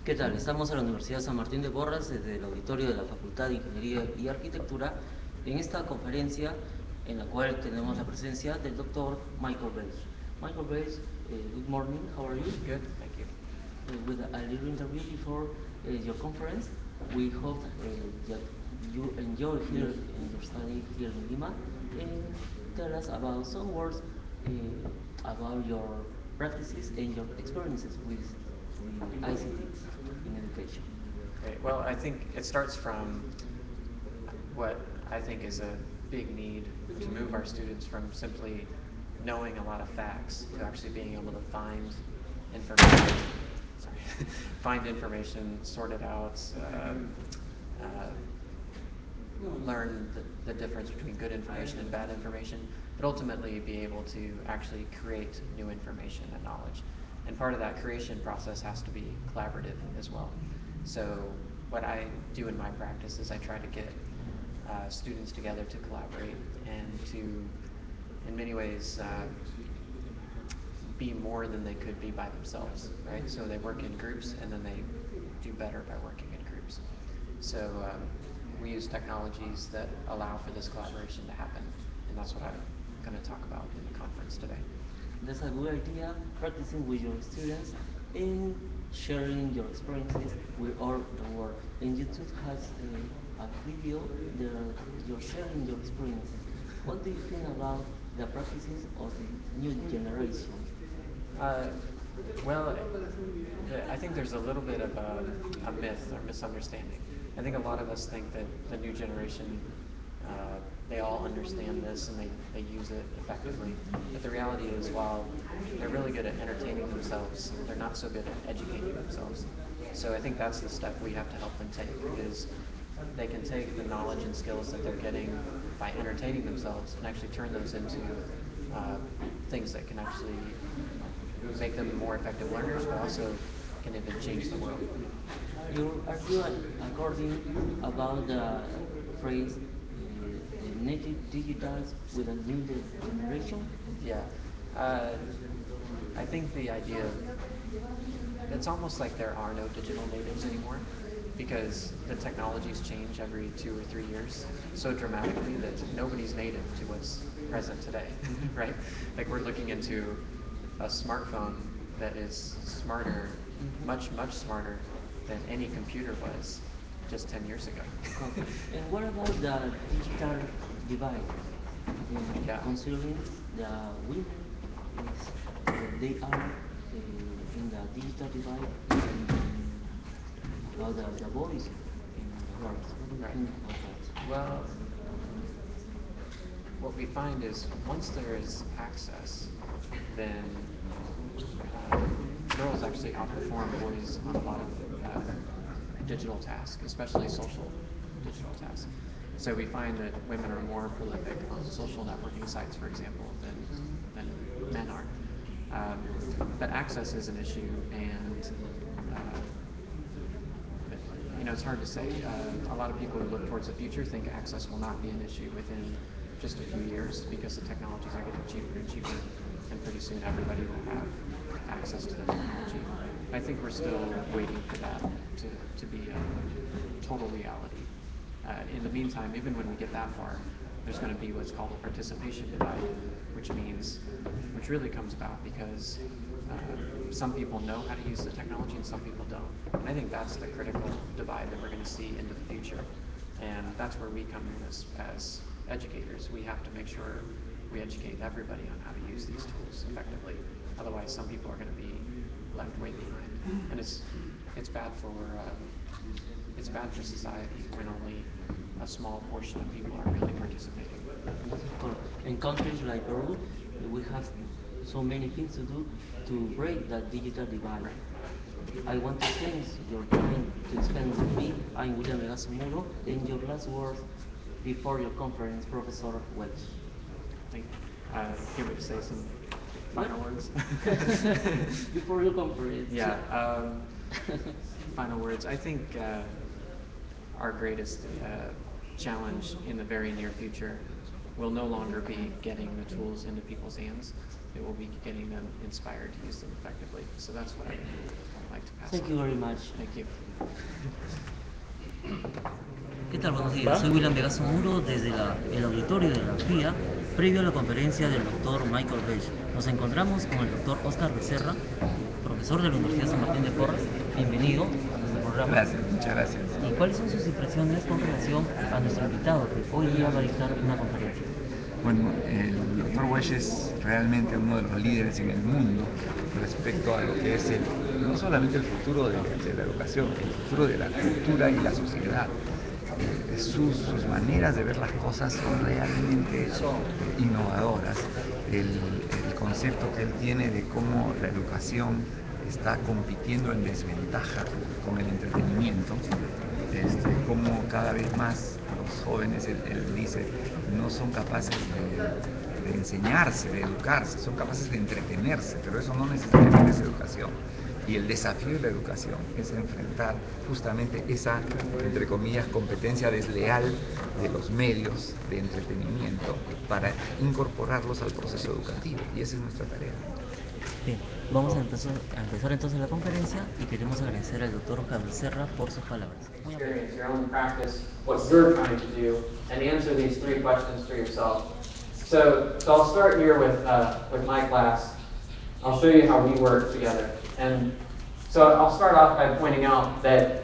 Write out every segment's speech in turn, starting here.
¿Qué tal? Estamos en la Universidad San Martín de Porras desde el auditorio de la Facultad de Ingeniería y Arquitectura en esta conferencia en la cual tenemos la presencia del doctor Michael Wesch. Michael Wesch, good morning, how are you? Good, thank you. With a little interview before your conference, we hope that you enjoy here in your study here in Lima and tell us about some words about your practices and your experiences with the ICTs in education. Great. Well, I think it starts from what I think is a big need to move our students from simply knowing a lot of facts to actually being able to find information. Sorry, find information, sort it out, uh, learn the difference between good information and bad information, but ultimately be able to actually create new information and knowledge. And part of that creation process has to be collaborative as well. So what I do in my practice is I try to get students together to collaborate and to, in many ways, be more than they could be by themselves, right? So they work in groups and then they do better by working in groups. So we use technologies that allow for this collaboration to happen, and that's what I'm going to talk about in the conference today. That's a good idea, practicing with your students and sharing your experiences with all the world. And YouTube has a video that you're sharing your experiences. What do you think about the practices of the new generation? Uh, well, I think there's a little bit of a myth or misunderstanding. I think a lot of us think that the new generation, they all understand this and they use it effectively. But the reality is, while they're really good at entertaining themselves, they're not so good at educating themselves. So I think that's the step we have to help them take, is they can take the knowledge and skills that they're getting by entertaining themselves and actually turn those into things that can actually make them more effective learners, but also can even change the world. Are you according about the phrase native digitals with a new generation? Yeah. Uh, I think the idea of it's almost like there are no digital natives anymore because the technologies change every 2 or 3 years so dramatically that nobody's native to what's present today, right? Like we're looking into a smartphone that is smarter, much, much smarter than any computer was just 10 years ago. Okay. And what about the digital divide? Yeah. Considering the women is they are in the digital divide and about the boys and the girls. What do you Right. think about that? Well, what we find is once there is access, then girls actually outperform boys on a lot of digital tasks, especially social digital tasks. So we find that women are more prolific on social networking sites, for example, than men are. Um, but access is an issue, and uh, it's hard to say. A lot of people who look towards the future think access will not be an issue within just a few years because the technologies are getting cheaper and cheaper, and pretty soon everybody will have access to the technology. I think we're still waiting for that to be a total reality. In the meantime, even when we get that far, there's going to be what's called a participation divide, which really comes about because some people know how to use the technology and some people don't. And I think that's the critical divide that we're going to see into the future. And that's where we come in as educators. We have to make sure we educate everybody on how to use these tools effectively. Otherwise, some people are going to be left way behind. And it's bad for it's bad for society when only a small portion of people are really participating. Yes, of course. In countries like Peru, we have so many things to do to break that digital divide. Right. I want to thank your time to spend with me. I'm William Vegas Muro, and your last words before your conference, Professor Welch. Thank you. Give me to say some Yeah. final words. Before your conference. Yeah. Final words. I think our greatest challenge in the very near future will no longer be getting the tools into people's hands. It will be getting them inspired to use them effectively. So that's what I would like to pass Thank on. you very much. Thank you. ¿Qué tal? Buenos días. Soy William Vegaso Muro desde el auditorio de la FIA, previo a la conferencia del doctor Michael Wesch. Nos encontramos con el doctor Oscar Becerra, profesor de la Universidad San Martín de Porres. Bienvenido a nuestro programa. Gracias, muchas gracias. ¿Y cuáles son sus impresiones con relación a nuestro invitado que hoy día va a dictar una conferencia? Bueno, el doctor Wesch es realmente uno de los líderes en el mundo respecto a lo que es no solamente el futuro de la educación, el futuro de la cultura y la sociedad. Sus maneras de ver las cosas son realmente innovadoras. El concepto que él tiene de cómo la educación está compitiendo en desventaja con el entretenimiento, cómo cada vez más los jóvenes, él dice, no son capaces de enseñarse, de educarse, son capaces de entretenerse, pero eso no necesariamente es educación. Y el desafío de la educación es enfrentar justamente esa, entre comillas, competencia desleal de los medios de entretenimiento para incorporarlos al proceso educativo. Y esa es nuestra tarea. Bien, vamos a empezar entonces la conferencia y queremos agradecer al doctor Oscar Becerra por sus palabras. Muy amable. Experience, your own practice, what you're trying to do, and answer these three questions for yourself. So I'll start here with my class. I'll show you how we work together. And so I'll start off by pointing out that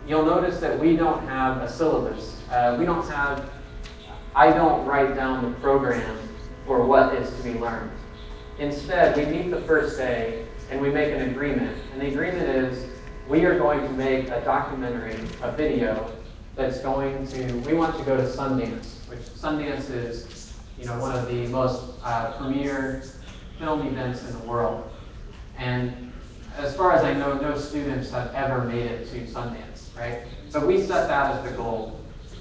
you'll notice that we don't have a syllabus. I don't write down the program for what is to be learned. Instead, we meet the first day and we make an agreement. And the agreement is we are going to make a documentary, a video, we want to go to Sundance, which Sundance is, one of the most premier film events in the world. And as far as I know, no students have ever made it to Sundance, right? But we set that as the goal.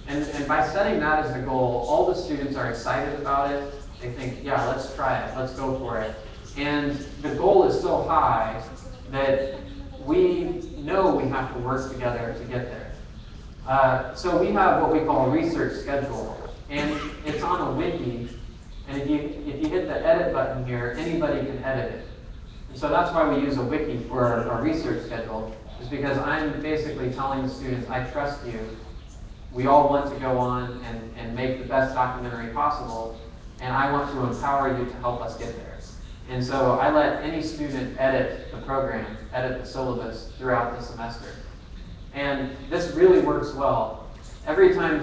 And by setting that as the goal, all the students are excited about it. They think, yeah, let's try it, let's go for it. And the goal is so high that we know we have to work together to get there. So we have what we call a research schedule, and it's on a wiki. And if you hit the edit button here, anybody can edit it. And so that's why we use a wiki for our research schedule, is because I'm basically telling the students, I trust you. We all want to go on and make the best documentary possible, and I want to empower you to help us get there. And so I let any student edit the program, edit the syllabus throughout the semester. And this really works well. Every time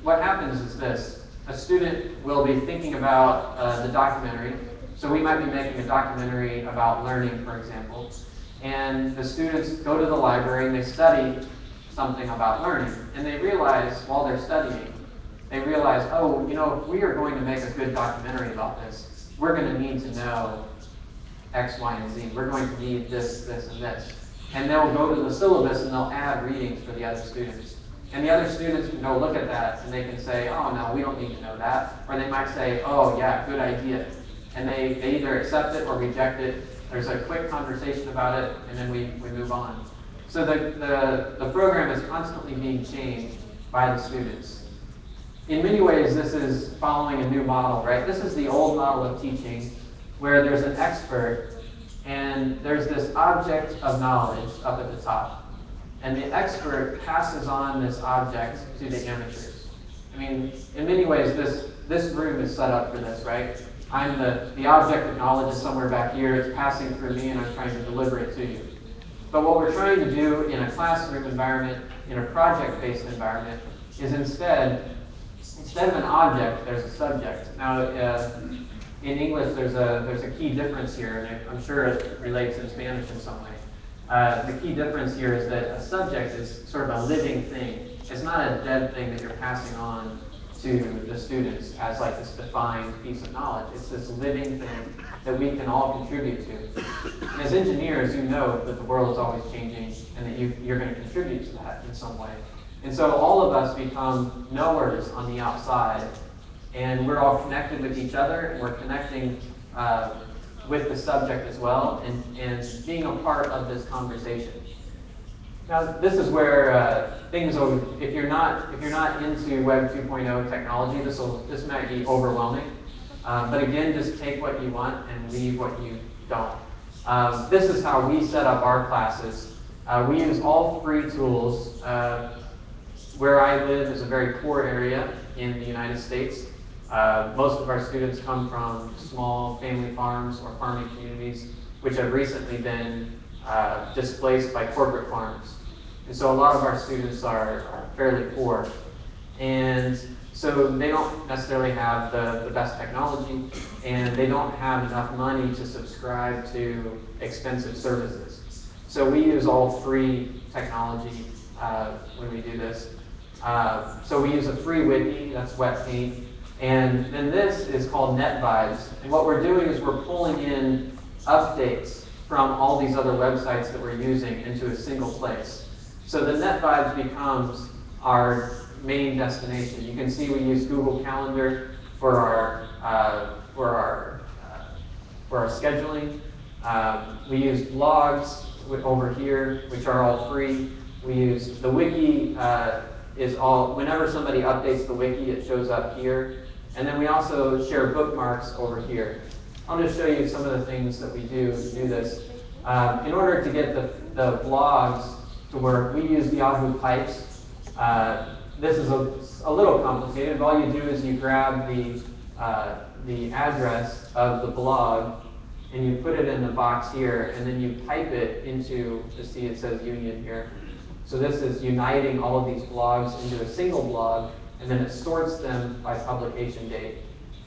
what happens is this, a student will be thinking about the documentary. So we might be making a documentary about learning, for example. And the students go to the library and they study something about learning. And they realize while they're studying, oh, if we are going to make a good documentary about this, we're going to need to know X, Y, and Z. We're going to need this, this, and this. And they'll go to the syllabus and they'll add readings for the other students. And the other students can go look at that and they can say, oh, no, we don't need to know that. Or they might say, oh, yeah, good idea. And they either accept it or reject it. There's a quick conversation about it, and then we move on. So the program is constantly being changed by the students. In many ways, this is following a new model, right? This is the old model of teaching where there's an expert and there's this object of knowledge up at the top. And the expert passes on this object to the amateurs. I mean, in many ways, this room is set up for this, right? I'm the object of knowledge is somewhere back here. It's passing through me, and I'm trying to deliver it to you. But what we're trying to do in a classroom environment, in a project-based environment, is instead of an object, there's a subject. Now, in English, there's a key difference here, and I'm sure it relates in Spanish in some way. The key difference here is that a subject is sort of a living thing. It's not a dead thing that you're passing on to the students as like this defined piece of knowledge. It's this living thing that we can all contribute to. And as engineers, you know that the world is always changing and that you're going to contribute to that in some way. And so all of us become knowers on the outside, and we're all connected with each other, and we're connecting with the subject as well, and being a part of this conversation. Now, this is where if you're not into Web 2.0 technology, this might be overwhelming. But again, just take what you want and leave what you don't. This is how we set up our classes. We use all free tools. Where I live is a very poor area in the United States. Most of our students come from small family farms or farming communities, which have recently been displaced by corporate farms. And so a lot of our students are fairly poor. And so they don't necessarily have the best technology, and they don't have enough money to subscribe to expensive services. So we use all free technology when we do this. So we use a free wiki, that's wet paint. And then this is called Net Vibes. And what we're doing is we're pulling in updates from all these other websites that we're using into a single place. So the Net Vibes becomes our main destination. You can see we use Google Calendar for our for our for our scheduling. We use blogs over here, which are all free. We use the wiki is all, whenever somebody updates the wiki, it shows up here. And then we also share bookmarks over here. I'll just show you some of the things that we do to do this. In order to get the blogs to work, we use Yahoo Pipes. Uh, this is a little complicated. All you do is you grab the address of the blog and you put it in the box here, and then you pipe it into, you see it says union here. So this is uniting all of these blogs into a single blog, and then it sorts them by publication date.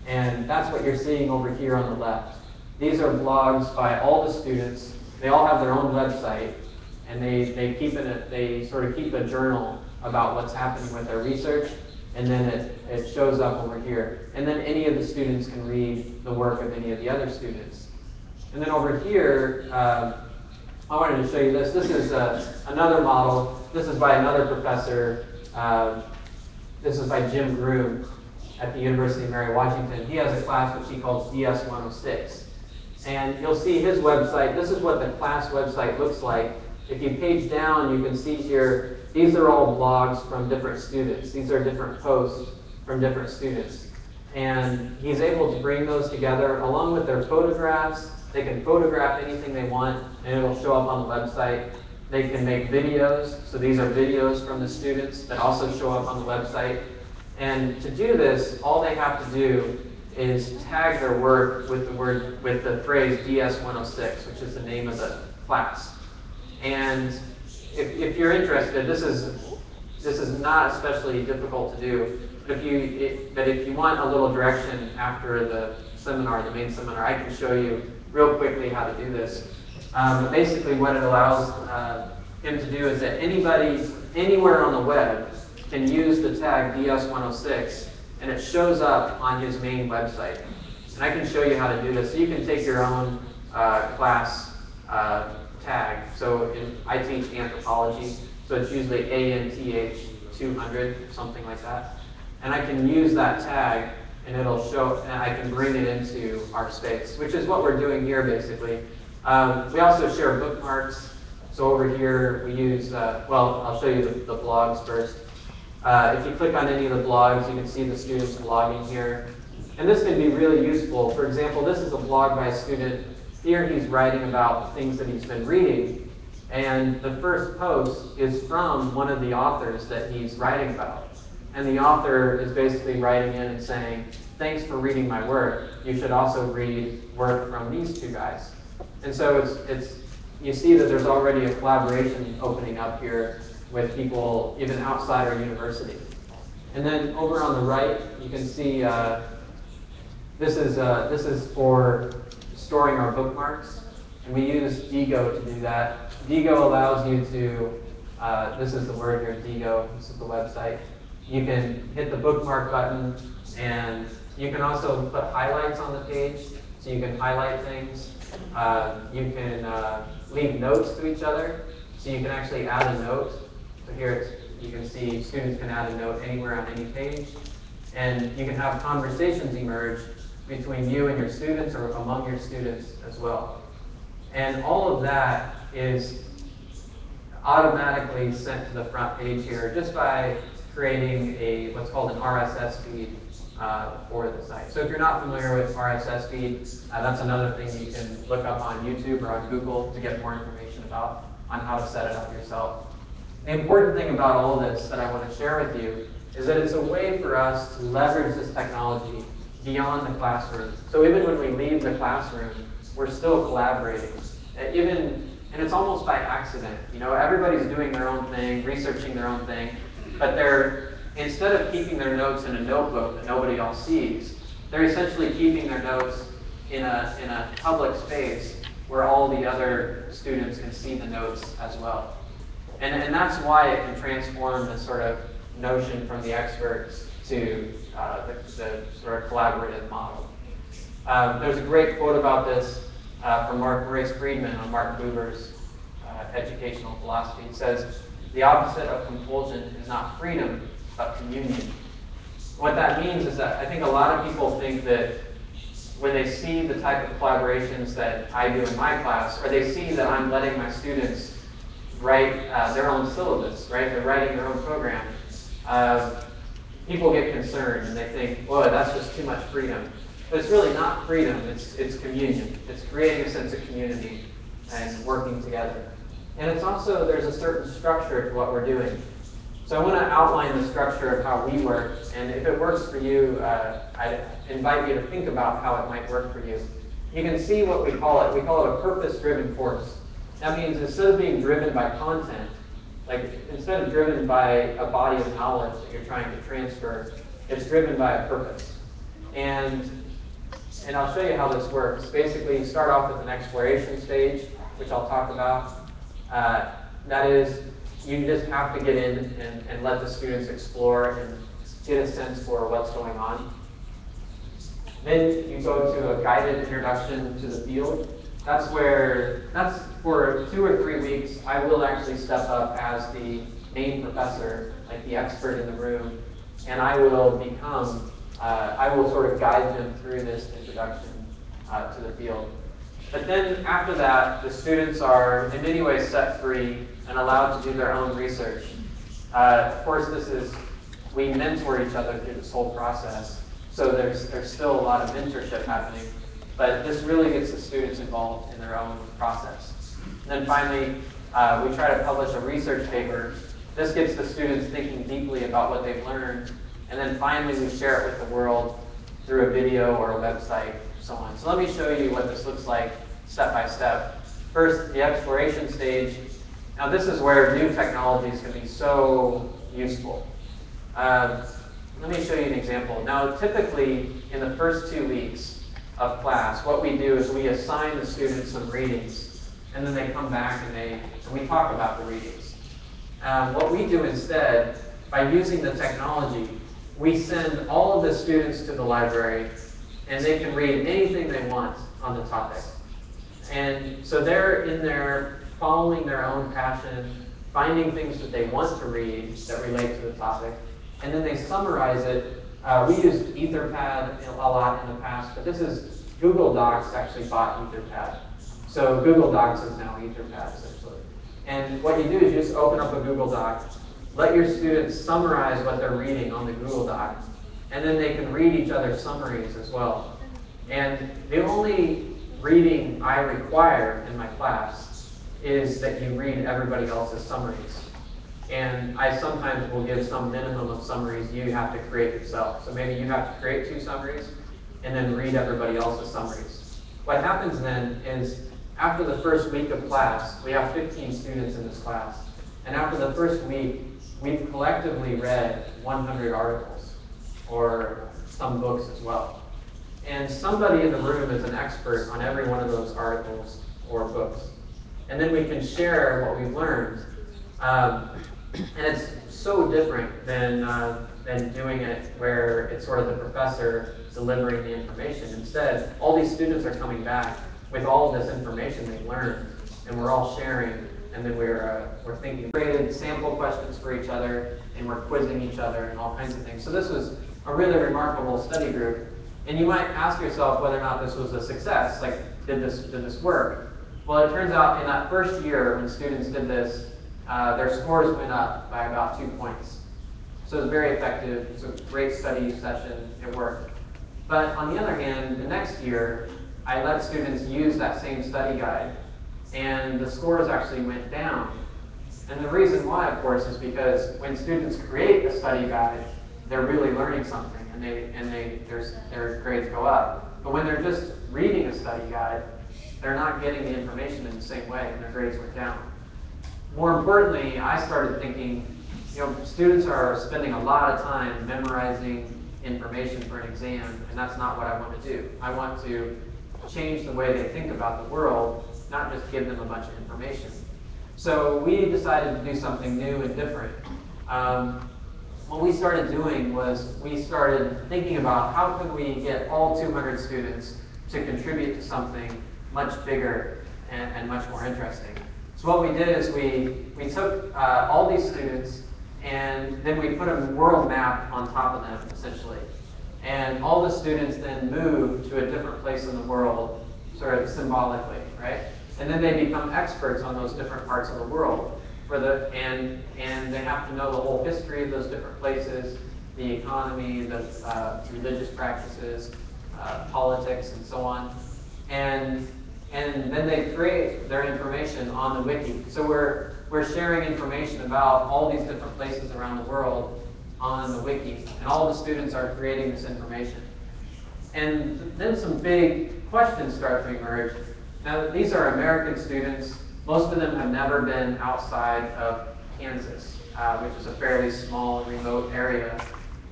And that's what you're seeing over here on the left. These are blogs by all the students. They all have their own website, and they sort of keep a journal about what's happening with their research, and then it shows up over here. And then any of the students can read the work of any of the other students. And then over here, I wanted to show you this. This is another model. This is by another professor. This is by Jim Groom at the University of Mary Washington. He has a class which he calls DS 106. And you'll see his website. This is what the class website looks like. If you page down, you can see here, these are all blogs from different students. These are different posts from different students. And he's able to bring those together along with their photographs. They can photograph anything they want, and it'll show up on the website. They can make videos. So these are videos from the students that also show up on the website. And to do this, all they have to do is tag their work with the phrase DS106, which is the name of the class. And if you're interested, this is not especially difficult to do. But if you want a little direction after the seminar, the main seminar, I can show you real quickly how to do this. But basically, what it allows him to do is that anybody anywhere on the web can use the tag DS106, and it shows up on his main website. And I can show you how to do this. So you can take your own class tag. So I teach anthropology, so it's usually ANTH 200, something like that. And I can use that tag, and it'll show, and I can bring it into our space, which is what we're doing here, basically. We also share bookmarks. So over here, we use, well, I'll show you the blogs first. If you click on any of the blogs, you can see the students blogging here. And this can be really useful. For example, this is a blog by a student. Here he's writing about things that he's been reading. And the first post is from one of the authors that he's writing about. And the author is basically writing in and saying, thanks for reading my work. You should also read work from these two guys. And so you see that there's already a collaboration opening up here with people even outside our university. And then over on the right, you can see this is for storing our bookmarks. And we use Digo to do that. Digo allows you to, this is the word here, Digo, this is the website. You can hit the bookmark button, and you can also put highlights on the page, so you can highlight things. You can leave notes to each other, so you can actually add a note. So here you can see students can add a note anywhere on any page. And you can have conversations emerge between you and your students or among your students as well. And all of that is automatically sent to the front page here just by creating a what's called an RSS feed for the site. So if you're not familiar with RSS feed, that's another thing you can look up on YouTube or on Google to get more information about on how to set it up yourself. The important thing about all this that I want to share with you is that it's a way for us to leverage this technology beyond the classroom. So even when we leave the classroom, we're still collaborating. And it's almost by accident. You know, everybody's doing their own thing, researching their own thing, but instead of keeping their notes in a notebook that nobody else sees, they're essentially keeping their notes in a public space where all the other students can see the notes as well. And that's why it can transform this sort of notion from the expert to the sort of collaborative model. There's a great quote about this from Maurice Friedman on Martin Buber's educational philosophy. It says, "The opposite of compulsion is not freedom, but communion." What that means is that I think a lot of people think that when they see the type of collaborations that I do in my class, or they see that I'm letting my students write their own syllabus, right? They're writing their own program. Uh, People get concerned and they think, "Oh, that's just too much freedom." But it's really not freedom, it's communion. It's creating a sense of community and working together. And it's also, there's a certain structure to what we're doing. So I want to outline the structure of how we work, and if it works for you, I invite you to think about how it might work for you. You can see what we call it. We call it a purpose-driven course. That means instead of being driven by content, like instead of driven by a body of knowledge that you're trying to transfer, it's driven by a purpose. And I'll show you how this works. Basically, you start off with an exploration stage, which I'll talk about. Uh, that is, you just have to get in and let the students explore and get a sense for what's going on. Then you go to a guided introduction to the field. That's for 2 or 3 weeks, I will actually step up as the main professor, like the expert in the room, and I will sort of guide them through this introduction to the field. But then after that, the students are in many ways set free and allowed to do their own research. Of course, we mentor each other through this whole process, so there's still a lot of mentorship happening, but this really gets the students involved in their own process. And then finally, we try to publish a research paper. This gets the students thinking deeply about what they've learned, and then finally we share it with the world through a video or a website, so on. So let me show you what this looks like step by step. First, the exploration stage. Now this is where new technologies can be so useful. Let me show you an example. Now typically, in the first 2 weeks of class, what we do is we assign the students some readings, and then they come back and we talk about the readings. What we do instead, by using the technology, we send all of the students to the library, and they can read anything they want on the topic. And so they're in there following their own passion, finding things that they want to read that relate to the topic, and then they summarize it. We used Etherpad a lot in the past, but Google Docs actually bought Etherpad. So Google Docs is now Etherpad, essentially. And what you do is you just open up a Google Doc, let your students summarize what they're reading on the Google Doc, and then they can read each other's summaries as well. And the only reading I require in my class is that you read everybody else's summaries. And I sometimes will give some minimum of summaries you have to create yourself. So maybe you have to create 2 summaries and then read everybody else's summaries. What happens then is after the first week of class, we have 15 students in this class, and after the first week, we've collectively read 100 articles or some books as well. And somebody in the room is an expert on every one of those articles or books. And then we can share what we've learned. And it's so different than doing it where it's sort of the professor delivering the information. Instead, all these students are coming back with all of this information they've learned, and we're all sharing, and then we're thinking, created sample questions for each other, and we're quizzing each other and all kinds of things. So this was a really remarkable study group. And you might ask yourself whether or not this was a success. Like, did this work? Well, it turns out in that first year when students did this, their scores went up by about 2 points. So it was very effective. It was a great study session. It worked. But on the other hand, the next year, I let students use that same study guide, and the scores actually went down. And the reason why, of course, is because when students create a study guide, they're really learning something, and their grades go up. But when they're just reading a study guide, they're not getting the information in the same way, and their grades went down. More importantly, I started thinking, students are spending a lot of time memorizing information for an exam, and that's not what I want to do. I want to change the way they think about the world, not just give them a bunch of information. So we decided to do something new and different. Um, what we started doing was we started thinking about how can we get all 200 students to contribute to something much bigger and much more interesting. So what we did is we took all these students and then we put a world map on top of them, essentially. And all the students then move to a different place in the world, sort of symbolically, right? And then they become experts on those different parts of the world. And they have to know the whole history of those different places, the economy, the religious practices, politics, and so on. And and then they create their information on the wiki. So we're sharing information about all these different places around the world on the wiki, and all the students are creating this information. And then some big questions start to emerge. Now, these are American students. Most of them have never been outside of Kansas, which is a fairly small, remote area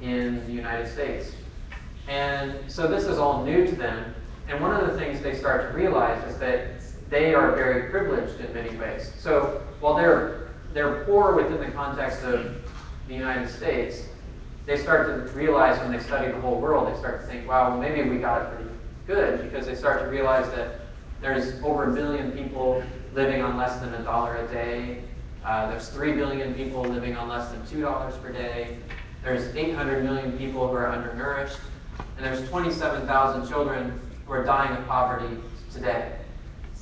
in the United States. And so this is all new to them. And one of the things they start to realize is that they are very privileged in many ways. So while they're poor within the context of the United States, they start to realize when they study the whole world, they start to think, wow, well, maybe we got it pretty good, because they start to realize that there's over 1 billion people living on less than $1 a day. There's 3 billion people living on less than $2 per day. There's 800 million people who are undernourished. And there's 27,000 children who are dying of poverty today.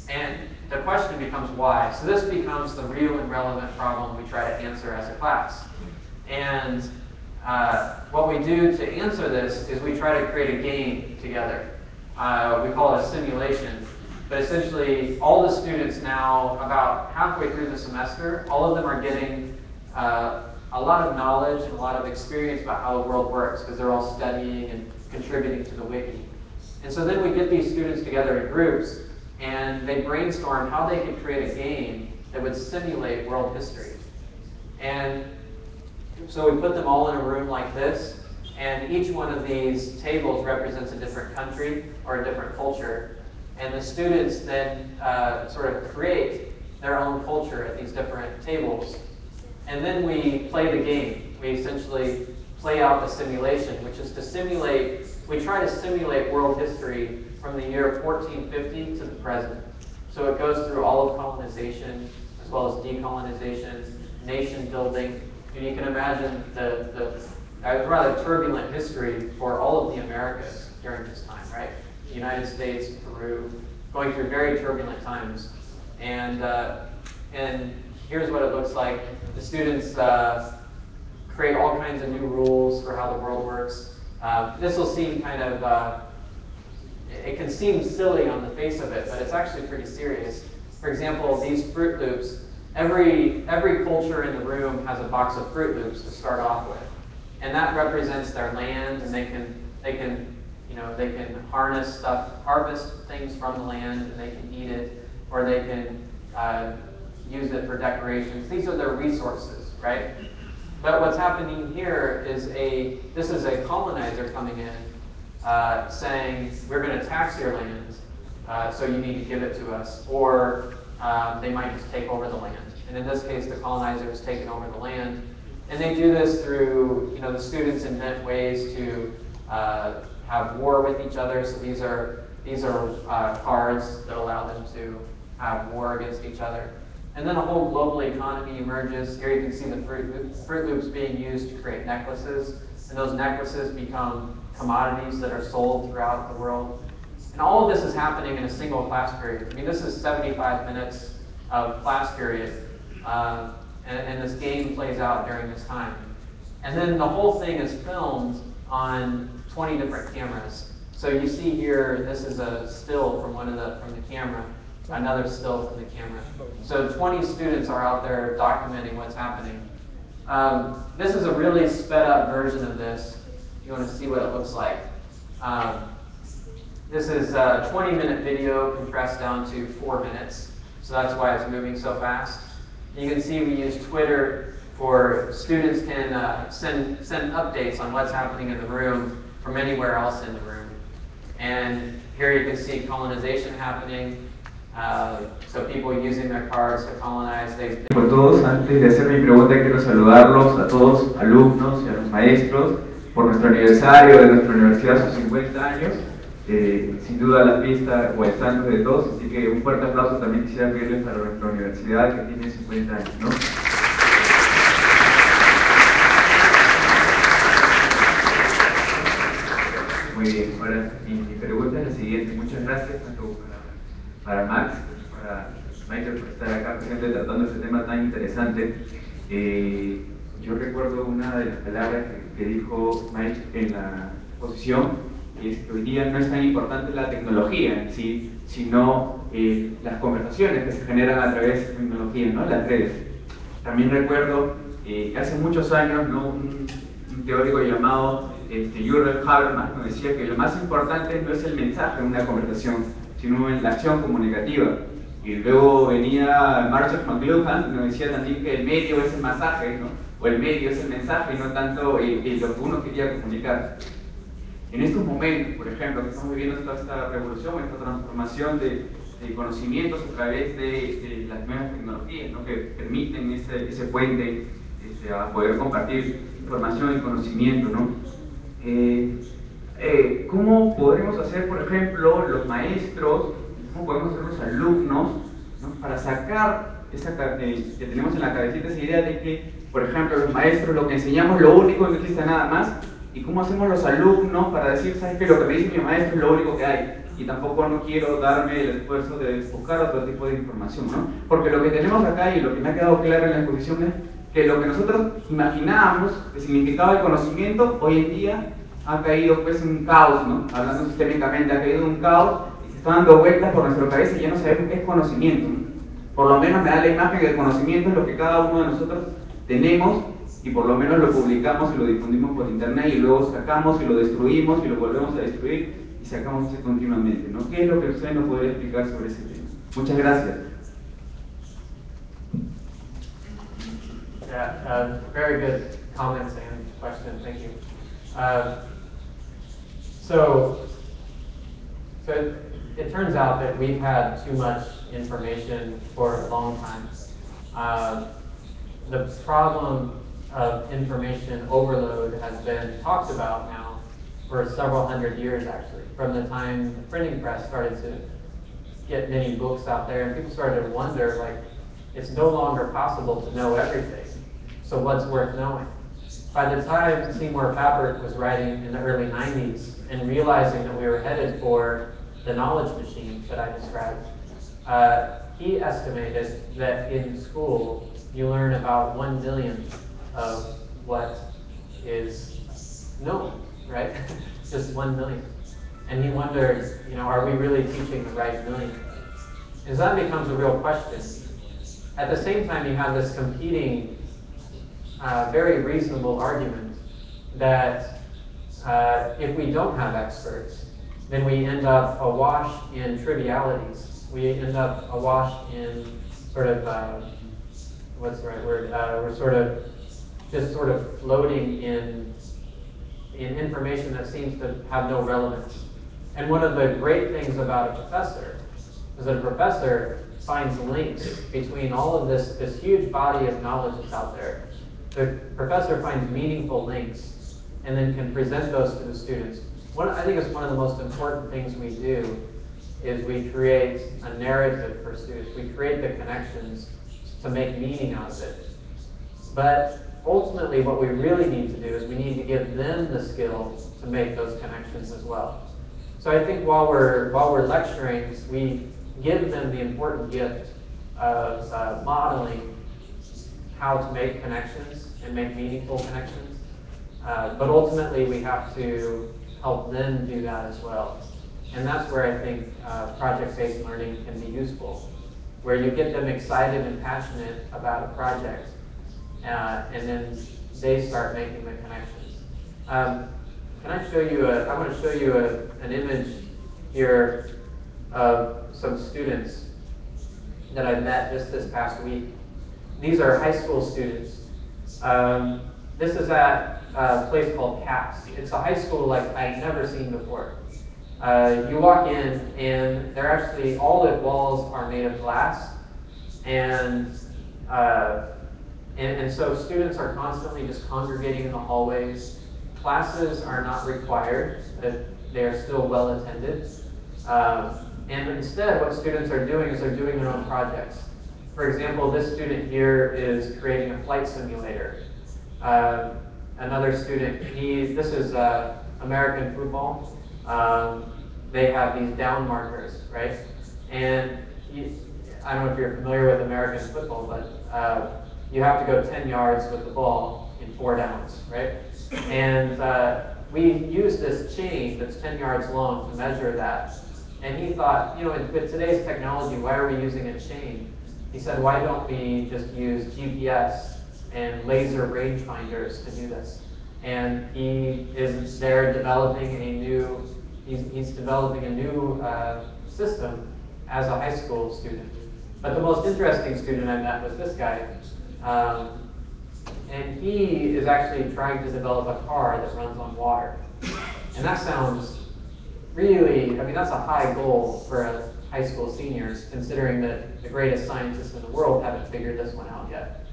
And the question becomes why. So this becomes the real and relevant problem we try to answer as a class. And what we do to answer this is we try to create a game together. We call it a simulation. But essentially, all the students now, about halfway through the semester, all of them are getting a lot of knowledge and a lot of experience about how the world works, because they're all studying and contributing to the wiki. And so then we get these students together in groups, and they brainstorm how they could create a game that would simulate world history. And so we put them all in a room like this, and each one of these tables represents a different country or a different culture. And the students then sort of create their own culture at these different tables. And then we play the game. We essentially play out the simulation, which is to simulate, we try to simulate world history from the year 1450 to the present. So it goes through all of colonization, as well as decolonization, nation building. And you can imagine the rather turbulent history for all of the Americas during this time, right? United States, Peru, going through very turbulent times. And here's what it looks like. The students create all kinds of new rules for how the world works. This will seem kind of, it can seem silly on the face of it, but it's actually pretty serious. For example, these Fruit Loops, every culture in the room has a box of Fruit Loops to start off with. And that represents their land, and they can harness stuff, harvest things from the land, and they can eat it, or they can use it for decorations. These are their resources, right? But what's happening here is this is a colonizer coming in, saying, we're going to tax your land, so you need to give it to us. Or they might just take over the land. And in this case, the colonizer has taken over the land. And they do this through, the students invent ways to have war with each other. So these are cards that allow them to have war against each other. And then a whole global economy emerges. Here you can see the Fruit Loops being used to create necklaces. And those necklaces become commodities that are sold throughout the world. And all of this is happening in a single class period. I mean, this is 75 minutes of class period. And this game plays out during this time. And then the whole thing is filmed on 20 different cameras. So you see here, this is a still from from the camera, another still from the camera. So 20 students are out there documenting what's happening. This is a really sped up version of this. If you want to see what it looks like. Um, this is a 20-minute video compressed down to 4 minutes. So that's why it's moving so fast. You can see we use Twitter for students can send updates on what's happening in the room from anywhere else in the room. And here you can see colonization happening. So people using their cards to colonize. Con todos, antes de hacer mi pregunta, quiero saludarlos a todos, alumnos y a los maestros, por nuestro aniversario de nuestra universidad, sus 50 años. Sin duda la fiesta o el santo de todos, así que un fuerte aplauso también quisiera pedirles para nuestra universidad que tiene 50 años, ¿no? Muy bien, ahora mi pregunta es la siguiente. Muchas gracias tanto para Max como para Michael por estar acá presente tratando este tema tan interesante. Yo recuerdo una de las palabras que dijo Mike en la exposición, que es que hoy día no es tan importante la tecnología en sí, sino las conversaciones que se generan a través de tecnología, ¿no? Las redes. También recuerdo que hace muchos años, ¿no? un teórico llamado Jürgen Habermas nos decía que lo más importante no es el mensaje en una conversación, sino en la acción comunicativa. Y luego venía Marshall McLuhan y nos decía también que el medio es el mensaje, ¿no? O el medio es el mensaje y no tanto lo que uno quería comunicar. En estos momentos, por ejemplo, que estamos viviendo toda esta revolución, esta transformación de conocimientos a través de las nuevas tecnologías, ¿no? Que permiten ese puente a poder compartir información y conocimiento, ¿no? ¿Cómo podremos hacer, por ejemplo, los maestros, cómo podemos hacer los alumnos, ¿no? Para sacar que tenemos en la cabecita esa idea de que, por ejemplo, los maestros lo que enseñamos lo único, no existe nada más, y cómo hacemos los alumnos para decir, ¿sabes qué? Lo que me dice mi maestro es lo único que hay, y tampoco no quiero darme el esfuerzo de buscar otro tipo de información, ¿no? Porque lo que tenemos acá y lo que me ha quedado claro en la exposición es que lo que nosotros imaginábamos que significaba el conocimiento, hoy en día ha caído pues en un caos, ¿no? Hablando sistémicamente, ha caído en un caos y se está dando vueltas por nuestra cabeza y ya no sabemos qué es conocimiento, ¿no? Por lo menos me da la imagen que el conocimiento es lo que cada uno de nosotros tenemos y por lo menos lo publicamos y lo difundimos por internet y luego sacamos y lo destruimos y lo volvemos a destruir y sacamos eso continuamente, ¿no? ¿Qué es lo que usted nos podría explicar sobre ese tema? Muchas gracias. Yeah, very good comments and question. Thank you. So it turns out that we've had too much information for a long time. The problem of information overload has been talked about now for several hundred years, actually, from the time the printing press started to get many books out there, and people started to wonder, like, it's no longer possible to know everything, so what's worth knowing? By the time Seymour Papert was writing in the early 90s and realizing that we were headed for the knowledge machine that I described, he estimated that in school you learn about 1 millionth of what is known, right? Just 1 millionth. And he wondered, are we really teaching the right millionth? And so that becomes a real question. At the same time, you have this competing, very reasonable argument that if we don't have experts, then we end up awash in trivialities. We end up awash in sort of, what's the right word? We're just sort of floating in information that seems to have no relevance. And one of the great things about a professor is that a professor finds links between all of this huge body of knowledge that's out there. The professor finds meaningful links and then can present those to the students. I think it's one of the most important things we do is we create a narrative for students. We create the connections to make meaning out of it. But ultimately what we really need to do is we need to give them the skill to make those connections as well. So I think while we're lecturing, we give them the important gift of modeling how to make connections and make meaningful connections. But ultimately, we have to help them do that as well. And that's where I think project-based learning can be useful, where you get them excited and passionate about a project, and then they start making the connections. Um, can I show you I want to show you an image here of some students that I met just this past week. These are high school students. Um, this is at a place called CAPS. It's a high school like I've never seen before. You walk in, and they're actually, all the walls are made of glass, and uh, and so students are constantly just congregating in the hallways. Classes are not required, but they are still well attended. Um, and instead, what students are doing is they're doing their own projects. For example, this student here is creating a flight simulator. Um, Another student, this is American football. Um, they have these down markers, right? And you, I don't know if you're familiar with American football, but you have to go 10 yards with the ball in 4 downs, right? And we use this chain that's 10 yards long to measure that. And he thought, with today's technology, why are we using a chain? He said, why don't we just use GPS and laser rangefinders to do this? And he is there developing a new, he's developing a new system as a high school student. But the most interesting student I met was this guy. Um, and he is actually trying to develop a car that runs on water. And that sounds really, I mean, that's a high goal for a high school senior, considering that the greatest scientists in the world haven't figured this one out yet.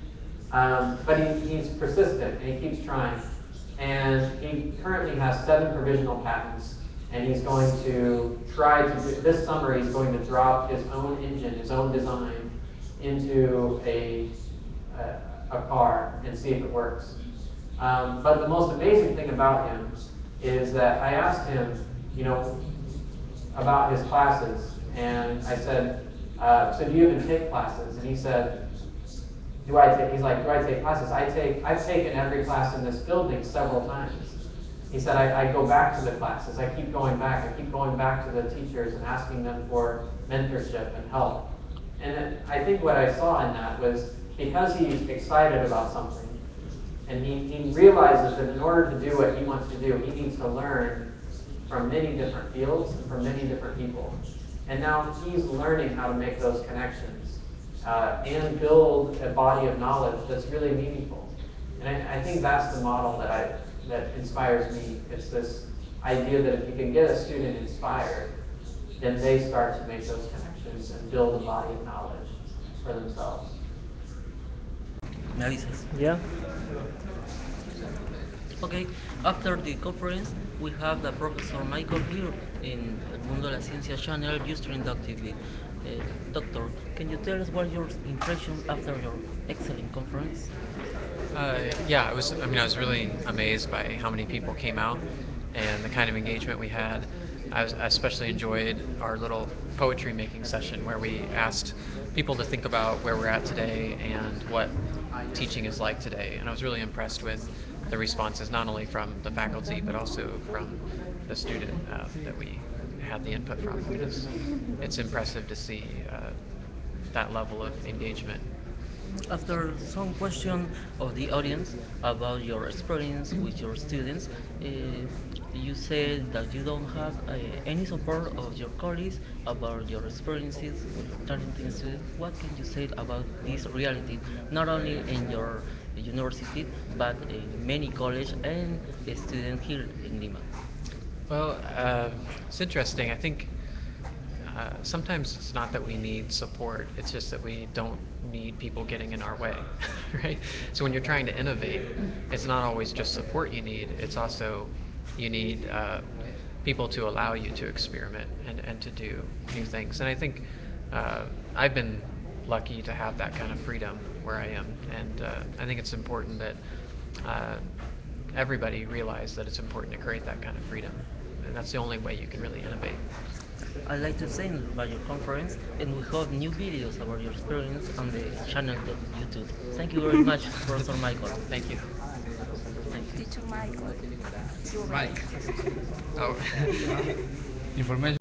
But he's persistent and he keeps trying. And he currently has 7 provisional patents. And he's going to try to do, this summer, he's going to drop his own engine, his own design, into a car and see if it works. But the most amazing thing about him is that I asked him, you know, about his classes. And I said, so do you even take classes? And he said, he's like, do I take classes? I've taken every class in this building several times. He said, I go back to the classes. I keep going back. I keep going back to the teachers and asking them for mentorship and help. And I think what I saw in that was because he's excited about something and he realizes that in order to do what he wants to do, he needs to learn from many different fields and from many different people. And now he's learning how to make those connections and build a body of knowledge that's really meaningful. And I think that's the model that inspires me. It's this idea that if you can get a student inspired, then they start to make those connections and build a body of knowledge for themselves. Me avisas. Yeah. Okay, after the conference, we have the Professor Michael here in El Mundo de la Ciencia channel just inductively. Doctor, can you tell us what your impression after your excellent conference? Yeah, I mean, I was really amazed by how many people came out and the kind of engagement we had. I especially enjoyed our little poetry making session where we asked people to think about where we're at today and what teaching is like today. And I was really impressed with the responses, not only from the faculty, but also from the student that we had the input from. I mean, it's impressive to see that level of engagement. After some question of the audience about your experience with your students, you said that you don't have any support of your colleagues about your experiences with your talented students. What can you say about this reality, not only in your university, but in many college and students here in Lima? Well, it's interesting. I think sometimes it's not that we need support, it's just that we don't need people getting in our way, right? So when you're trying to innovate, it's not always just support you need, it's also you need people to allow you to experiment and to do new things. And I think I've been lucky to have that kind of freedom where I am. And I think it's important that uh, everybody realize that it's important to create that kind of freedom. And that's the only way you can really innovate. I'd like to thank you about your conference, and we have new videos about your experience on the channel of YouTube. Thank you very much, Professor Michael. Thank you. Thank you. Mike. Oh. Information.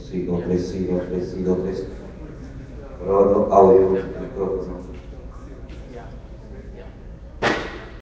Sigo, tres. Probando audio, micrófono.